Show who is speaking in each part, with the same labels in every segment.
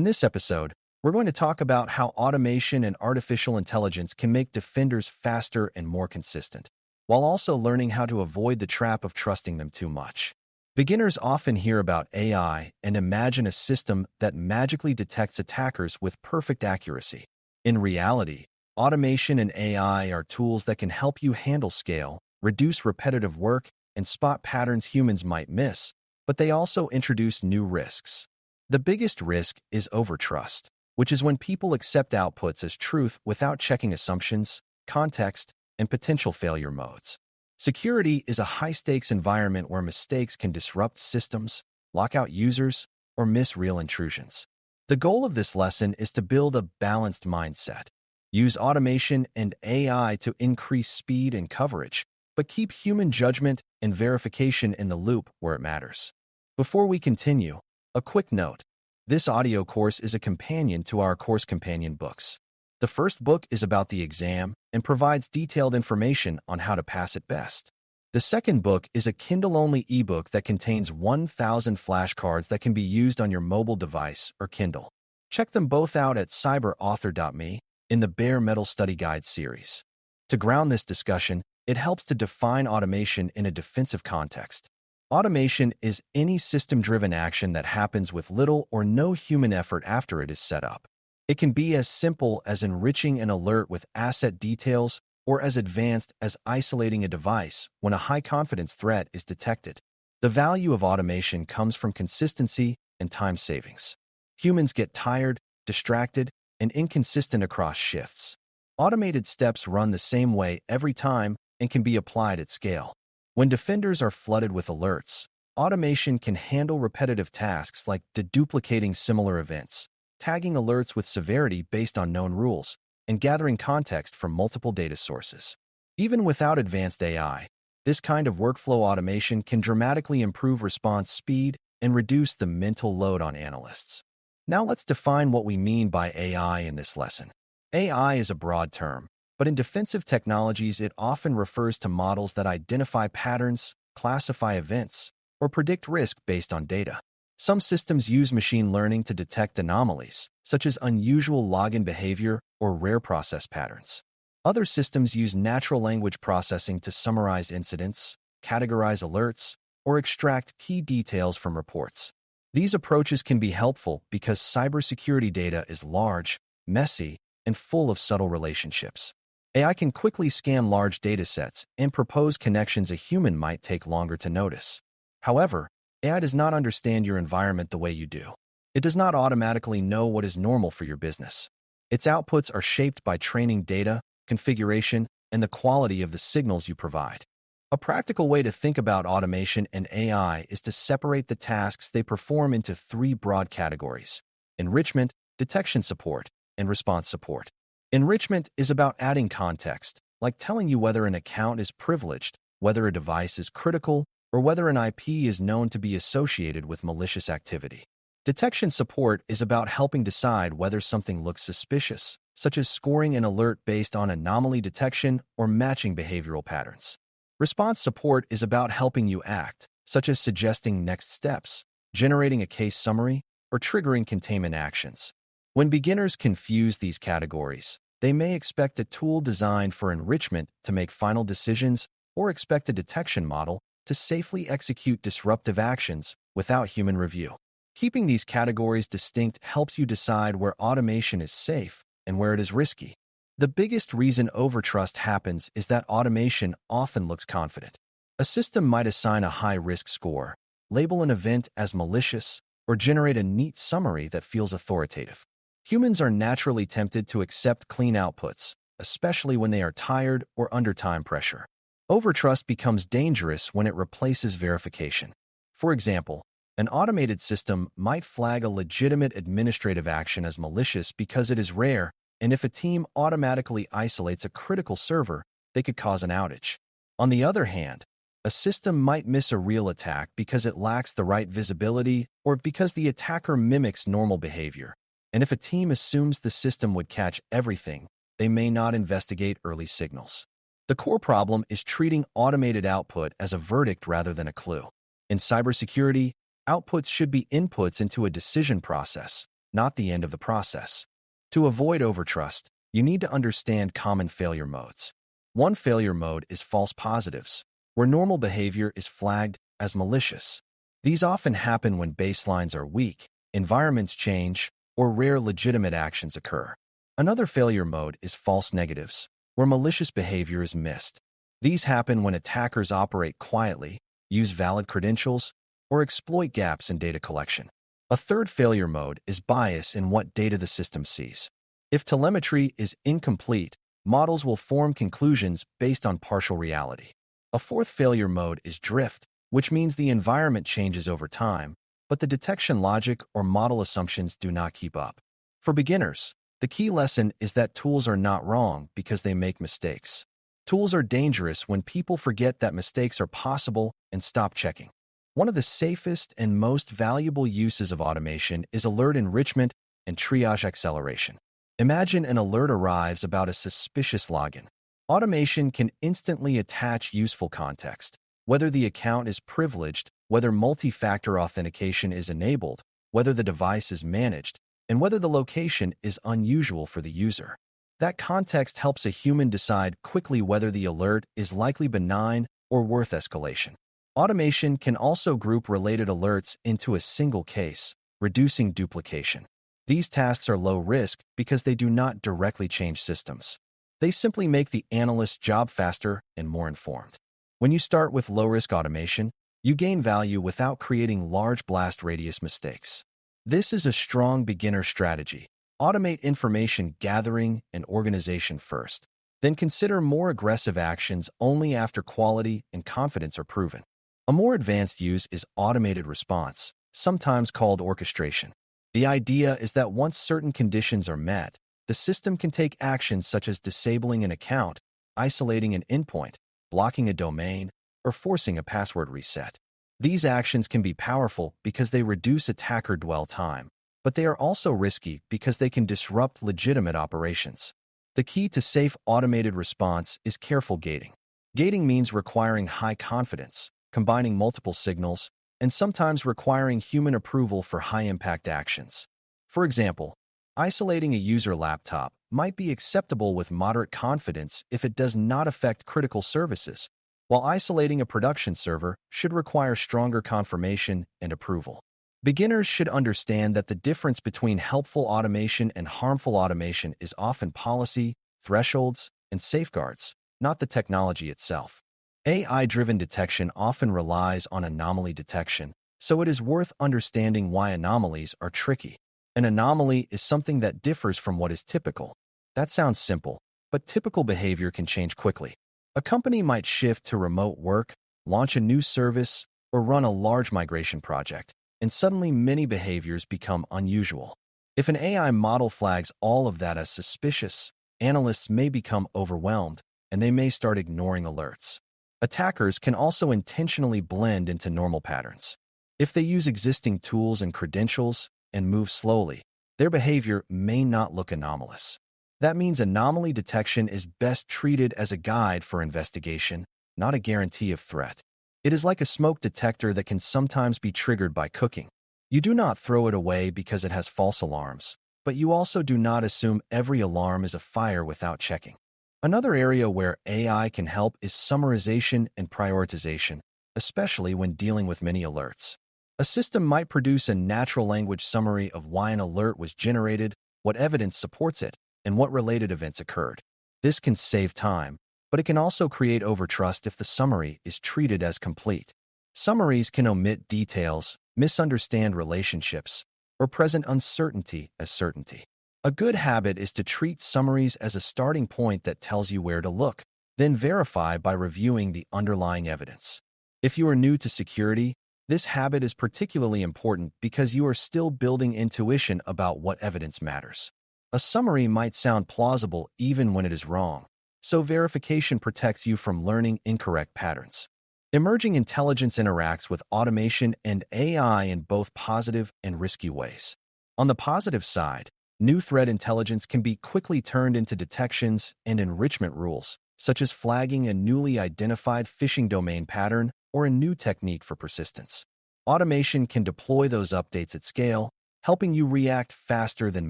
Speaker 1: this episode, we're going to talk about how automation and artificial intelligence can make defenders faster and more consistent, while also learning how to avoid the trap of trusting them too much. Beginners often hear about AI and imagine a system that magically detects attackers with perfect accuracy. In reality, automation and AI are tools that can help you handle scale, reduce repetitive work, and spot patterns humans might miss, but they also introduce new risks. The biggest risk is overtrust, which is when people accept outputs as truth without checking assumptions, context, and potential failure modes. Security is a high-stakes environment where mistakes can disrupt systems, lock out users, or miss real intrusions. The goal of this lesson is to build a balanced mindset. Use automation and AI to increase speed and coverage, but keep human judgment and verification in the loop where it matters. Before we continue, a quick note. This audio course is a companion to our course companion books. The first book is about the exam and provides detailed information on how to pass it best. The second book is a Kindle-only ebook that contains 1,000 flashcards that can be used on your mobile device or Kindle. Check them both out at cyber.Author.me in the Bare Metal Study Guide series. To ground this discussion, it helps to define automation in a defensive context. Automation is any system-driven action that happens with little or no human effort after it is set up. It can be as simple as enriching an alert with asset details or as advanced as isolating a device when a high-confidence threat is detected. The value of automation comes from consistency and time savings. Humans get tired, distracted, and inconsistent across shifts. Automated steps run the same way every time and can be applied at scale. When defenders are flooded with alerts, automation can handle repetitive tasks like deduplicating similar events, tagging alerts with severity based on known rules, and gathering context from multiple data sources. Even without advanced AI, this kind of workflow automation can dramatically improve response speed and reduce the mental load on analysts. Now let's define what we mean by AI in this lesson. AI is a broad term, but in defensive technologies it often refers to models that identify patterns, classify events, or predict risk based on data. Some systems use machine learning to detect anomalies, such as unusual login behavior or rare process patterns. Other systems use natural language processing to summarize incidents, categorize alerts, or extract key details from reports. These approaches can be helpful because cybersecurity data is large, messy, and full of subtle relationships. AI can quickly scan large datasets and propose connections a human might take longer to notice. However, AI does not understand your environment the way you do. It does not automatically know what is normal for your business. Its outputs are shaped by training data, configuration, and the quality of the signals you provide. A practical way to think about automation and AI is to separate the tasks they perform into three broad categories: enrichment, detection support, and response support. Enrichment is about adding context, like telling you whether an account is privileged, whether a device is critical, or whether an IP is known to be associated with malicious activity. Detection support is about helping decide whether something looks suspicious, such as scoring an alert based on anomaly detection or matching behavioral patterns. Response support is about helping you act, such as suggesting next steps, generating a case summary, or triggering containment actions. When beginners confuse these categories, they may expect a tool designed for enrichment to make final decisions or expect a detection model to safely execute disruptive actions without human review. Keeping these categories distinct helps you decide where automation is safe and where it is risky. The biggest reason overtrust happens is that automation often looks confident. A system might assign a high-risk score, label an event as malicious, or generate a neat summary that feels authoritative. Humans are naturally tempted to accept clean outputs, especially when they are tired or under time pressure. Overtrust becomes dangerous when it replaces verification. For example, an automated system might flag a legitimate administrative action as malicious because it is rare, and if a team automatically isolates a critical server, they could cause an outage. On the other hand, a system might miss a real attack because it lacks the right visibility or because the attacker mimics normal behavior. And if a team assumes the system would catch everything, they may not investigate early signals. The core problem is treating automated output as a verdict rather than a clue. In cybersecurity, outputs should be inputs into a decision process, not the end of the process. To avoid overtrust, you need to understand common failure modes. One failure mode is false positives, where normal behavior is flagged as malicious. These often happen when baselines are weak, environments change, or rare legitimate actions occur. Another failure mode is false negatives, where malicious behavior is missed. These happen when attackers operate quietly, use valid credentials, or exploit gaps in data collection. A third failure mode is bias in what data the system sees. If telemetry is incomplete, models will form conclusions based on partial reality. A fourth failure mode is drift, which means the environment changes over time, but the detection logic or model assumptions do not keep up. For beginners, the key lesson is that tools are not wrong because they make mistakes. Tools are dangerous when people forget that mistakes are possible and stop checking. One of the safest and most valuable uses of automation is alert enrichment and triage acceleration. Imagine an alert arrives about a suspicious login. Automation can instantly attach useful context, whether the account is privileged, whether multi-factor authentication is enabled, whether the device is managed, and whether the location is unusual for the user. That context helps a human decide quickly whether the alert is likely benign or worth escalation. Automation can also group related alerts into a single case, reducing duplication. These tasks are low risk because they do not directly change systems. They simply make the analyst's job faster and more informed. When you start with low-risk automation, you gain value without creating large blast radius mistakes. This is a strong beginner strategy. Automate information gathering and organization first. Then consider more aggressive actions only after quality and confidence are proven. A more advanced use is automated response, sometimes called orchestration. The idea is that once certain conditions are met, the system can take actions such as disabling an account, isolating an endpoint, blocking a domain, or forcing a password reset. These actions can be powerful because they reduce attacker dwell time, but they are also risky because they can disrupt legitimate operations. The key to safe automated response is careful gating. Gating means requiring high confidence, combining multiple signals, and sometimes requiring human approval for high-impact actions. For example, isolating a user laptop might be acceptable with moderate confidence if it does not affect critical services, while isolating a production server should require stronger confirmation and approval. Beginners should understand that the difference between helpful automation and harmful automation is often policy, thresholds, and safeguards, not the technology itself. AI-driven detection often relies on anomaly detection, so it is worth understanding why anomalies are tricky. An anomaly is something that differs from what is typical. That sounds simple, but typical behavior can change quickly. A company might shift to remote work, launch a new service, or run a large migration project, and suddenly many behaviors become unusual. If an AI model flags all of that as suspicious, analysts may become overwhelmed, and they may start ignoring alerts. Attackers can also intentionally blend into normal patterns. If they use existing tools and credentials and move slowly, their behavior may not look anomalous. That means anomaly detection is best treated as a guide for investigation, not a guarantee of threat. It is like a smoke detector that can sometimes be triggered by cooking. You do not throw it away because it has false alarms, but you also do not assume every alarm is a fire without checking. Another area where AI can help is summarization and prioritization, especially when dealing with many alerts. A system might produce a natural language summary of why an alert was generated, what evidence supports it, and what related events occurred. This can save time, but it can also create overtrust if the summary is treated as complete. Summaries can omit details, misunderstand relationships, or present uncertainty as certainty. A good habit is to treat summaries as a starting point that tells you where to look, then verify by reviewing the underlying evidence. If you are new to security, this habit is particularly important because you are still building intuition about what evidence matters. A summary might sound plausible even when it is wrong, so verification protects you from learning incorrect patterns. Emerging intelligence interacts with automation and AI in both positive and risky ways. On the positive side, new threat intelligence can be quickly turned into detections and enrichment rules, such as flagging a newly identified phishing domain pattern or a new technique for persistence. Automation can deploy those updates at scale, helping you react faster than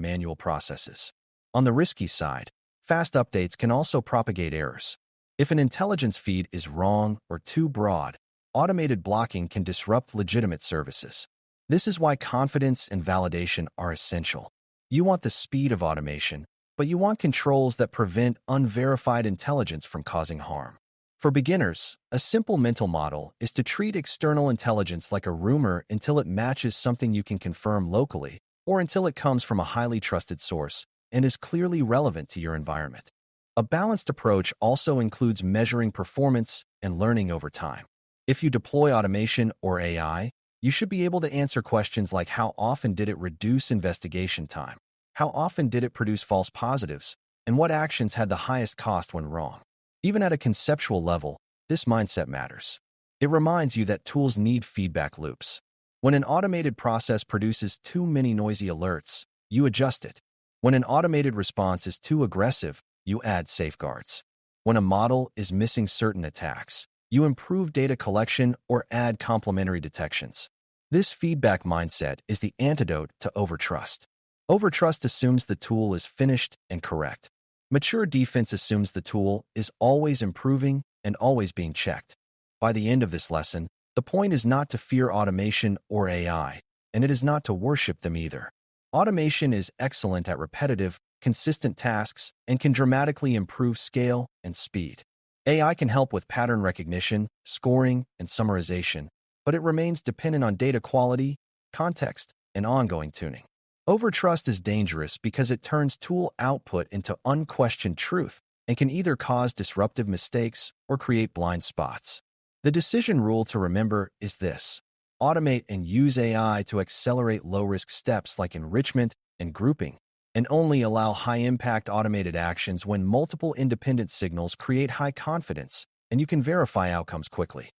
Speaker 1: manual processes. On the risky side, fast updates can also propagate errors. If an intelligence feed is wrong or too broad, automated blocking can disrupt legitimate services. This is why confidence and validation are essential. You want the speed of automation, but you want controls that prevent unverified intelligence from causing harm. For beginners, a simple mental model is to treat external intelligence like a rumor until it matches something you can confirm locally, or until it comes from a highly trusted source and is clearly relevant to your environment. A balanced approach also includes measuring performance and learning over time. If you deploy automation or AI, you should be able to answer questions like how often did it reduce investigation time, how often did it produce false positives, and what actions had the highest cost when wrong. Even at a conceptual level, this mindset matters. It reminds you that tools need feedback loops. When an automated process produces too many noisy alerts, you adjust it. When an automated response is too aggressive, you add safeguards. When a model is missing certain attacks, you improve data collection or add complementary detections. This feedback mindset is the antidote to overtrust. Overtrust assumes the tool is finished and correct. Mature defense assumes the tool is always improving and always being checked. By the end of this lesson, the point is not to fear automation or AI, and it is not to worship them either. Automation is excellent at repetitive, consistent tasks and can dramatically improve scale and speed. AI can help with pattern recognition, scoring, and summarization, but it remains dependent on data quality, context, and ongoing tuning. Overtrust is dangerous because it turns tool output into unquestioned truth and can either cause disruptive mistakes or create blind spots. The decision rule to remember is this: automate and use AI to accelerate low-risk steps like enrichment and grouping, and only allow high-impact automated actions when multiple independent signals create high confidence and you can verify outcomes quickly.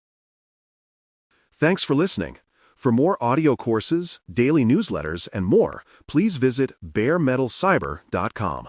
Speaker 2: Thanks for listening. For more audio courses, daily newsletters, and more, please visit baremetalcyber.com.